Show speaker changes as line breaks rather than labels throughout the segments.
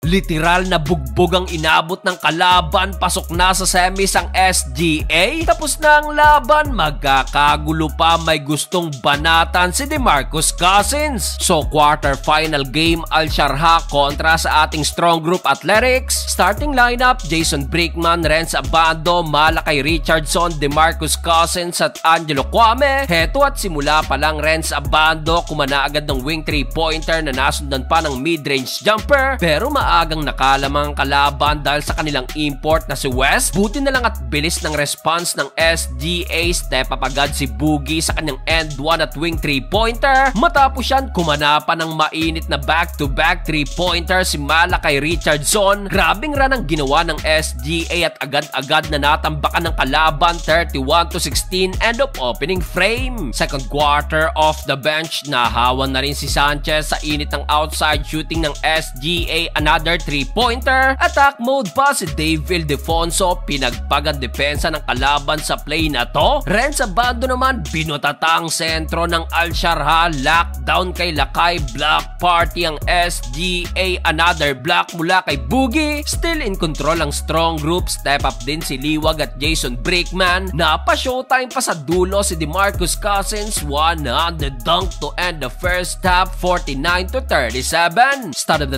Literal na bugbog ang inabot ng kalaban, pasok na sa semis ang SGA. Tapos na ang laban, magkakagulo pa, may gustong banatan si DeMarcus Cousins. So quarterfinal game, Al-Sharjah kontra sa ating Strong Group Athletics. Starting lineup, Jason Brickman, Renz Abando, Malakay Richardson, DeMarcus Cousins at Angelo Kwame. Heto at simula pa lang Renz Abando kumana agad ng wing 3-pointer na nasundan pa ng mid-range jumper, pero maagang nakalamang kalaban dahil sa kanilang import na si West. Buti na lang at bilis ng response ng SGA, step up agad si Boogie sa kanyang end 1 at wing 3-pointer. Matapos yan, kumana pa ng mainit na back-to-back 3-pointer si Malakay Richardson. Grabing run ang ginawa ng SGA at agad-agad na natambakan ng kalaban 31-16 end of opening frame. Second quarter off the bench, nahawan na rin si Sanchez sa init ng outside shooting ng SGA, another 3-pointer. Attack mode pa si Dave Ildefonso, pinagpagad depensa ng kalaban sa play na to. Renz Abando naman, binutata ang sentro ng Al-Sharjah, lockdown kay Lakay, block party ang SGA, another block mula kay Boogie. Still in control ang Strong Group, step up din si Liwag at Jason Brickman. Napa-showtime pa sa dulo si DeMarcus Cousins, 100 dunk to end the first half, 49-37. Start of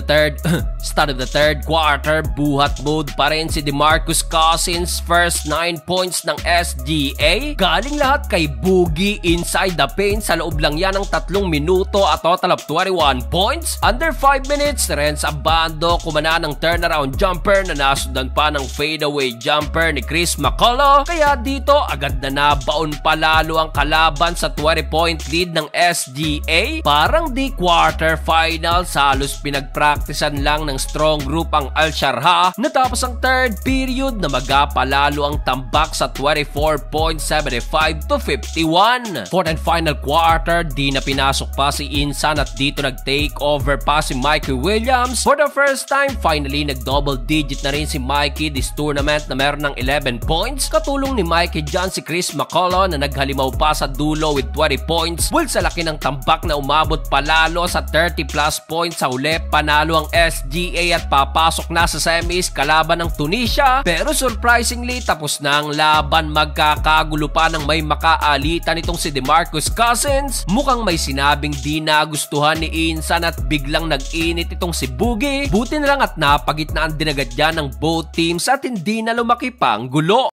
the third quarter, buhat mode pa rin si DeMarcus Cousins. First 9 points ng SGA, galing lahat kay Boogie inside the paint. Sa loob lang yan ng 3 minuto at total of 21 points. Under 5 minutes, Renz Abando kumana ng turnaround jumper na nasundan pa ng fadeaway jumper ni Chris McCullough. Kaya dito agad na nabaon palalo ang kalaban sa 20-point lead ng SGA. Parang di quarterfinals, halos pinagpraktisan lang ng Strong Group ang Al-Sharjah. Natapos ang third period na magapalalo ang tambak sa 24-75-51. Fourth and final quarter, di na pinasok pa si Insan at dito nag-take over pa si Mikey Williams. For the first time, finally nag-double digit na rin si Mikey this tournament na meron ng 11 points. Katulong ni Mikey dyan si Chris McCullough na naghalimaw pa sa dulo with 20 points. Well, sa laki ng tambak na umabot palalo sa 30 plus points sa uli, panalo ang SGA at papasok na sa semis kalaban ng Tunisia. Pero surprisingly, tapos na ang laban, magkakagulo pa ng may makaalitan itong si DeMarcus Cousins. Mukhang may sinabing di nagustuhan ni Insan at biglang nag-init itong si Boogie. Buti na lang at napagitnaan din agad yan ng both teams at hindi na lumaki pang gulo.